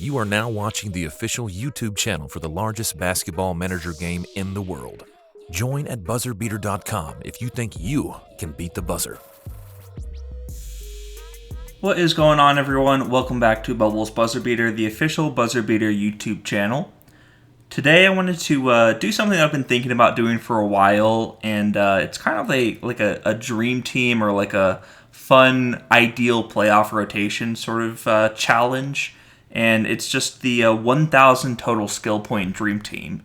You are now watching the official YouTube channel for the largest basketball manager game in the world. Join at BuzzerBeater.com if you think you can beat the buzzer. What is going on, everyone? Welcome back to Bubble's Buzzer Beater, the official Buzzer Beater YouTube channel. Today I wanted to do something that I've been thinking about doing for a while, and it's kind of a dream team or like a fun, ideal playoff rotation sort of challenge, and it's just the 1,000 total skill point dream team.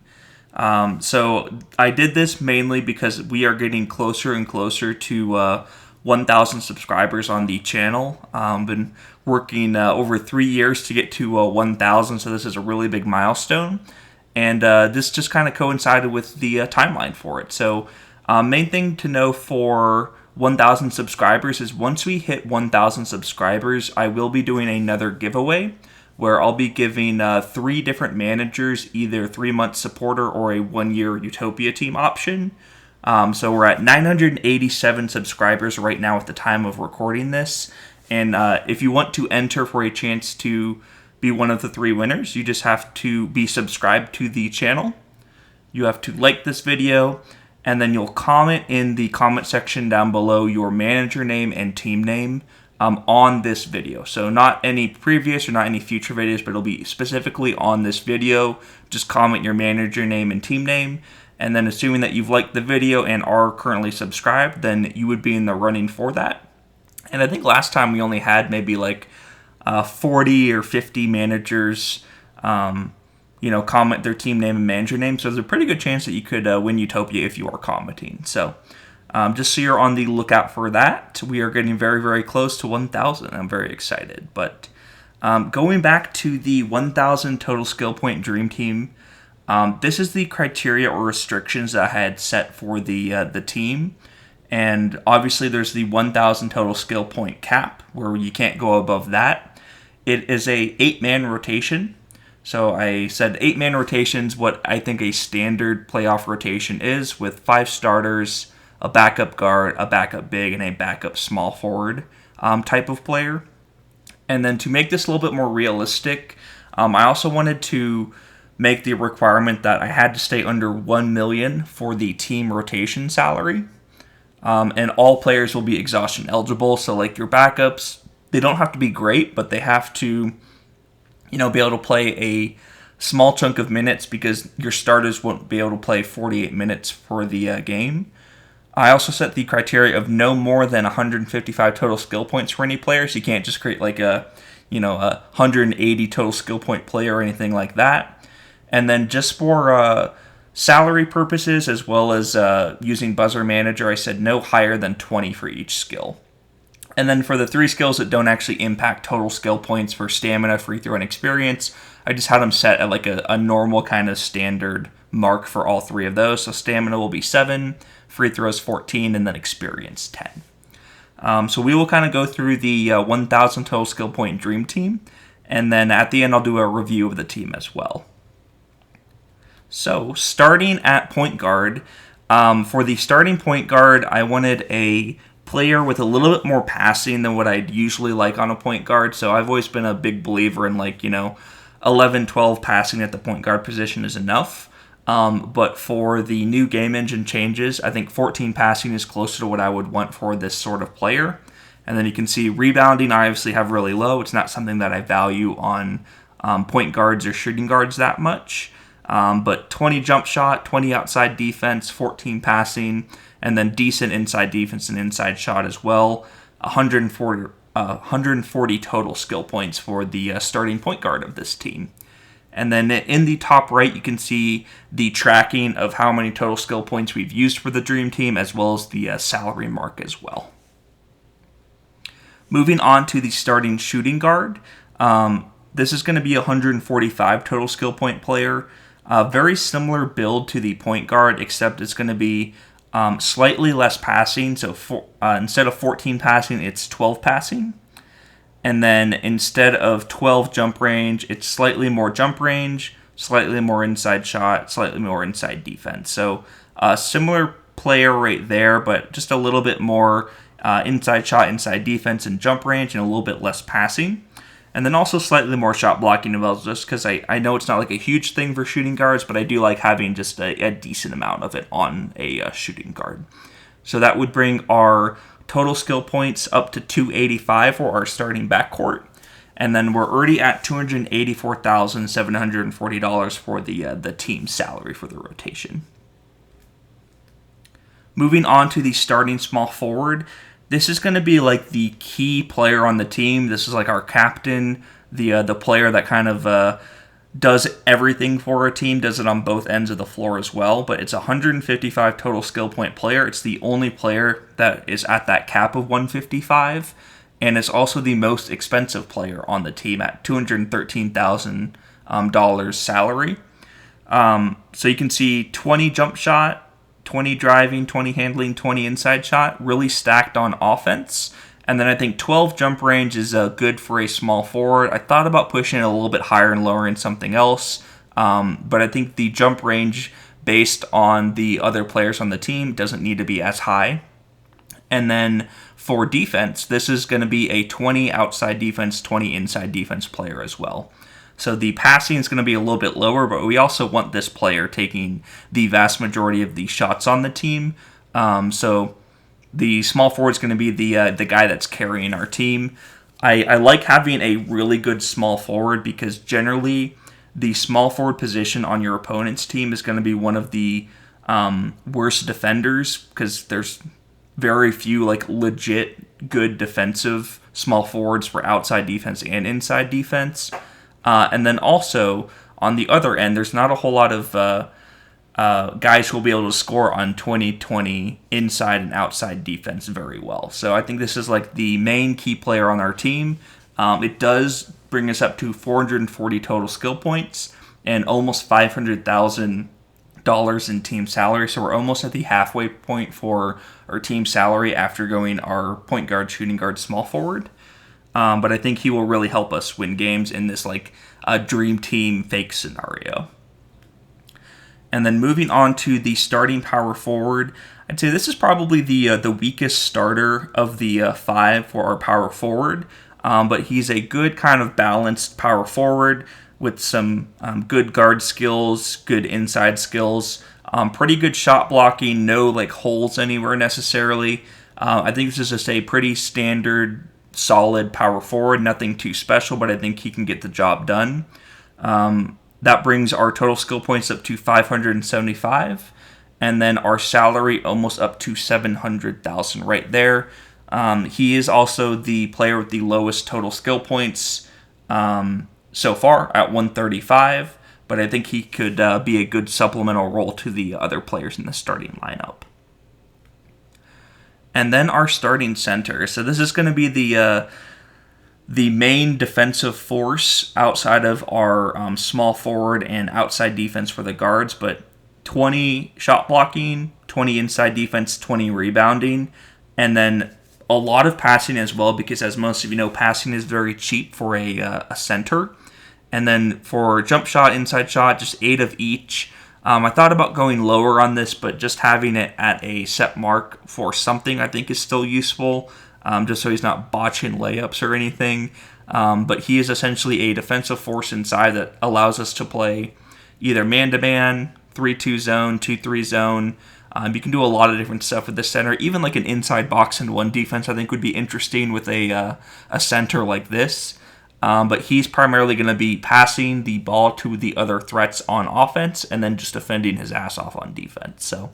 So I did this mainly because we are getting closer and closer to 1,000 subscribers on the channel. Been working over 3 years to get to 1,000, so this is a really big milestone. And this just kind of coincided with the timeline for it. So main thing to know for 1,000 subscribers is once we hit 1,000 subscribers, I will be doing another giveaway where I'll be giving 3 different managers, either 3-month supporter or a 1-year Utopia team option. So we're at 987 subscribers right now at the time of recording this. And if you want to enter for a chance to be one of the 3 winners, you just have to be subscribed to the channel. You have to like this video, and then you'll comment in the comment section down below your manager name and team name on this video. So not any previous or not any future videos, but it'll be specifically on this video. Just comment your manager name and team name. And then assuming that you've liked the video and are currently subscribed, then you would be in the running for that. And I think last time we only had maybe like 40 or 50 managers, comment their team name and manager name. So there's a pretty good chance that you could win Utopia if you are commenting. So just so you're on the lookout for that. We are getting very, very close to 1,000. I'm very excited. But going back to the 1,000 total skill point dream team, this is the criteria or restrictions that I had set for the team. And obviously there's the 1,000 total skill point cap where you can't go above that. It is a 8-man rotation. So I said 8-man rotation's what I think a standard playoff rotation is, with 5 starters, a backup guard, a backup big, and a backup small forward type of player. And then to make this a little bit more realistic, I also wanted to make the requirement that I had to stay under $1 million for the team rotation salary. And all players will be exhaustion eligible. So like your backups, they don't have to be great, but they have to, be able to play a small chunk of minutes because your starters won't be able to play 48 minutes for the game. I also set the criteria of no more than 155 total skill points for any player. So you can't just create like a 180 total skill point player or anything like that. And then just for salary purposes, as well as using Buzzer Manager, I said no higher than 20 for each skill. And then for the 3 skills that don't actually impact total skill points for stamina, free throw, and experience, I just had them set at like a normal kind of standard mark for all 3 of those. So stamina will be 7, free throws 14, and then experience 10. So we will kind of go through the 1,000 total skill point dream team. And then at the end, I'll do a review of the team as well. So starting at point guard, for the starting point guard, I wanted a player with a little bit more passing than what I'd usually like on a point guard. So I've always been a big believer in 11, 12 passing at the point guard position is enough. But for the new game engine changes, I think 14 passing is closer to what I would want for this sort of player. And then you can see rebounding I obviously have really low. It's not something that I value on point guards or shooting guards that much. But 20 jump shot, 20 outside defense, 14 passing, and then decent inside defense and inside shot as well. 140 total skill points for the starting point guard of this team. And then in the top right, you can see the tracking of how many total skill points we've used for the dream team, as well as the salary mark as well. Moving on to the starting shooting guard. This is going to be a 145 total skill point player. Very similar build to the point guard, except it's going to be slightly less passing. So instead of 14 passing, it's 12 passing. And then instead of 12 jump range, it's slightly more jump range, slightly more inside shot, slightly more inside defense. So similar player right there, but just a little bit more inside shot, inside defense, and jump range, and a little bit less passing. And then also slightly more shot blocking as well, just because I know it's not like a huge thing for shooting guards, but I do like having just a decent amount of it on a shooting guard. So that would bring our total skill points up to 285 for our starting backcourt. And then we're already at $284,740 for the team salary for the rotation. Moving on to the starting small forward, this is going to be like the key player on the team. This is like our captain, the player that kind of does everything for a team, does it on both ends of the floor as well. But it's a 155 total skill point player. It's the only player that is at that cap of 155, and it's also the most expensive player on the team at $213,000 salary. So you can see 20 jump shot, 20 driving, 20 handling, 20 inside shot, really stacked on offense. And then I think 12 jump range is good for a small forward. I thought about pushing it a little bit higher and lowering something else, but I think the jump range based on the other players on the team doesn't need to be as high. And then for defense, this is going to be a 20 outside defense, 20 inside defense player as well. So the passing is going to be a little bit lower, but we also want this player taking the vast majority of the shots on the team. So the small forward is going to be the guy that's carrying our team. I like having a really good small forward because generally the small forward position on your opponent's team is going to be one of the worst defenders because there's very few like legit good defensive small forwards for outside defense and inside defense. And then also, on the other end, there's not a whole lot of guys who will be able to score on 20-20 inside and outside defense very well. So I think this is like the main key player on our team. It does bring us up to 440 total skill points and almost $500,000 in team salary. So we're almost at the halfway point for our team salary after going our point guard, shooting guard, small forward. But I think he will really help us win games in this like a dream team fake scenario. And then moving on to the starting power forward, I'd say this is probably the weakest starter of the five for our power forward. But he's a good kind of balanced power forward with some good guard skills, good inside skills, pretty good shot blocking, no like holes anywhere necessarily. I think this is just a pretty standard solid power forward, nothing too special, but I think he can get the job done. That brings our total skill points up to 575, and then our salary almost up to 700,000 right there. He is also the player with the lowest total skill points so far at 135, but I think he could be a good supplemental role to the other players in the starting lineup. And then our starting center. So this is going to be the main defensive force outside of our small forward and outside defense for the guards, but 20 shot blocking, 20 inside defense, 20 rebounding, and then a lot of passing as well because, as most of you know, passing is very cheap for a center. And then for jump shot, inside shot, just 8 of each. I thought about going lower on this, but just having it at a set mark for something I think is still useful, just so he's not botching layups or anything. But he is essentially a defensive force inside that allows us to play either man-to-man, 3-2 zone, 2-3 zone. You can do a lot of different stuff with the center. Even like an inside box and one defense I think would be interesting with a center like this. But he's primarily going to be passing the ball to the other threats on offense and then just defending his ass off on defense. So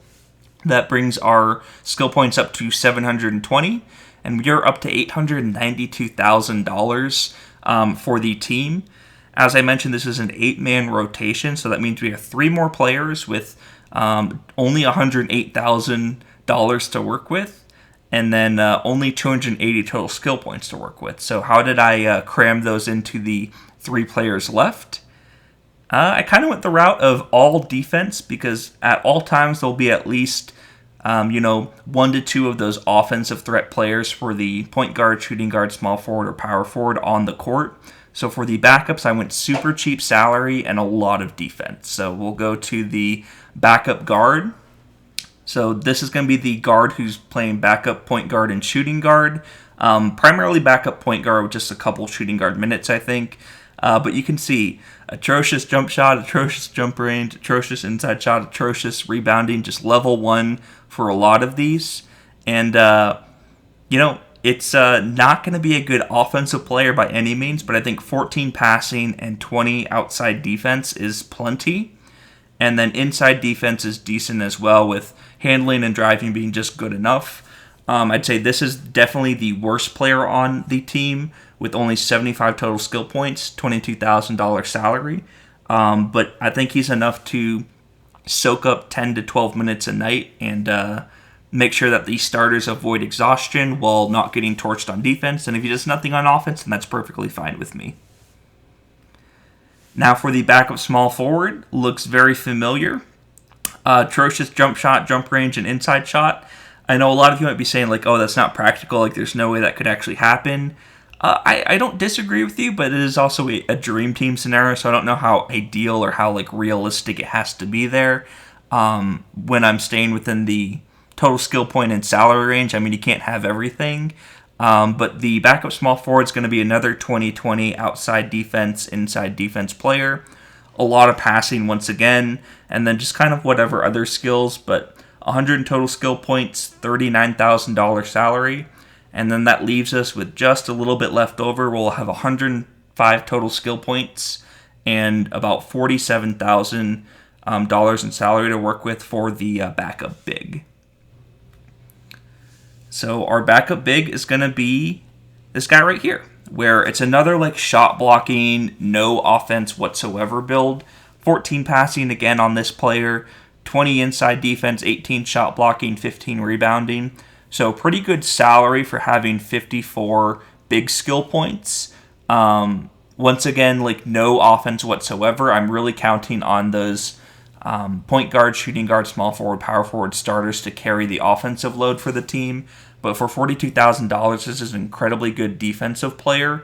that brings our skill points up to 720, and we are up to $892,000 for the team. As I mentioned, this is an 8-man rotation, so that means we have 3 more players with only $108,000 to work with. And then only 280 total skill points to work with. So how did I cram those into the 3 players left? I kind of went the route of all defense because at all times there'll be at least 1 to 2 of those offensive threat players for the point guard, shooting guard, small forward, or power forward on the court. So for the backups, I went super cheap salary and a lot of defense. So we'll go to the backup guard. So this is going to be the guard who's playing backup point guard and shooting guard. Primarily backup point guard with just a couple shooting guard minutes, I think. But you can see atrocious jump shot, atrocious jump range, atrocious inside shot, atrocious rebounding, just level 1 for a lot of these. And, it's not going to be a good offensive player by any means, but I think 14 passing and 20 outside defense is plenty. And then inside defense is decent as well, with handling and driving being just good enough. I'd say this is definitely the worst player on the team, with only 75 total skill points, $22,000 salary. But I think he's enough to soak up 10 to 12 minutes a night and make sure that the starters avoid exhaustion while not getting torched on defense. And if he does nothing on offense, then that's perfectly fine with me. Now for the backup small forward, looks very familiar. Atrocious jump shot, jump range, and inside shot. I know a lot of you might be saying, like, oh, that's not practical, like there's no way that could actually happen. I don't disagree with you, but it is also a dream team scenario, so I don't know how ideal or how like realistic it has to be there. When I'm staying within the total skill point and salary range, I mean, you can't have everything. But the backup small forward is going to be another 20-20 outside defense, inside defense player. A lot of passing once again, and then just kind of whatever other skills, but 100 total skill points, $39,000 salary. And then that leaves us with just a little bit left over. We'll have 105 total skill points and about $47,000 in salary to work with for the backup big. So our backup big is going to be this guy right here, where it's another like shot blocking, no offense whatsoever build. 14 passing again on this player, 20 inside defense, 18 shot blocking, 15 rebounding. So pretty good salary for having 54 big skill points. Once again, like no offense whatsoever. I'm really counting on those point guard, shooting guard, small forward, power forward starters to carry the offensive load for the team. But for $42,000, this is an incredibly good defensive player,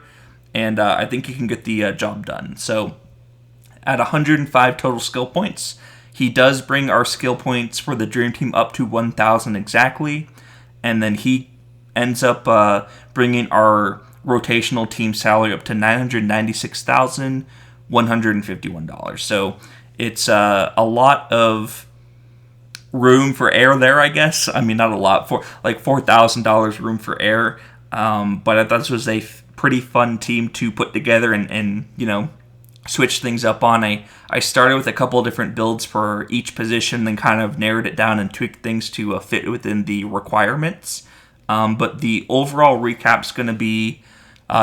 and I think he can get the job done. So at 105 total skill points, he does bring our skill points for the Dream Team up to 1,000 exactly, and then he ends up bringing our rotational team salary up to $996,151. So it's a lot of room for error there, I guess. I mean, not a lot, for like $4,000 room for error. But I thought this was a pretty fun team to put together and switch things up on. I started with a couple of different builds for each position, then kind of narrowed it down and tweaked things to fit within the requirements. But the overall recap's going to be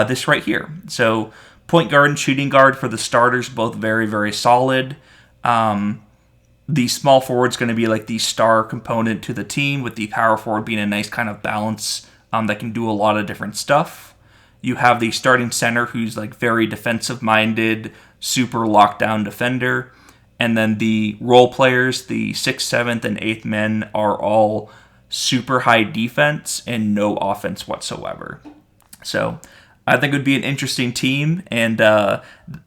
this right here. So point guard and shooting guard for the starters, both very, very solid. The small forward's going to be like the star component to the team, with the power forward being a nice kind of balance that can do a lot of different stuff. You have the starting center, who's like very defensive-minded, super lockdown defender. And then the role players, the 6th, 7th, and 8th men, are all super high defense and no offense whatsoever. So I think it would be an interesting team, and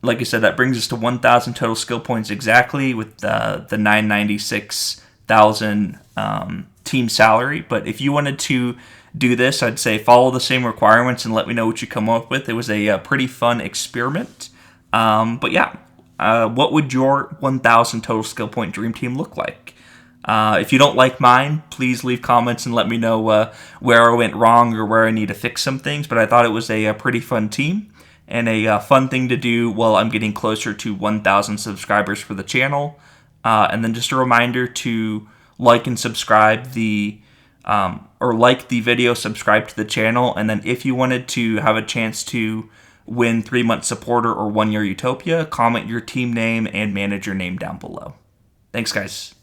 like I said, that brings us to 1,000 total skill points exactly, with the $996,000 team salary. But if you wanted to do this, I'd say follow the same requirements and let me know what you come up with. It was a pretty fun experiment. But yeah, what would your 1,000 total skill point dream team look like? If you don't like mine, please leave comments and let me know where I went wrong or where I need to fix some things. But I thought it was a pretty fun team and a fun thing to do while I'm getting closer to 1,000 subscribers for the channel. And then just a reminder to like and subscribe or like the video, subscribe to the channel. And then if you wanted to have a chance to win 3-month supporter or 1-year Utopia, comment your team name and manager name down below. Thanks, guys.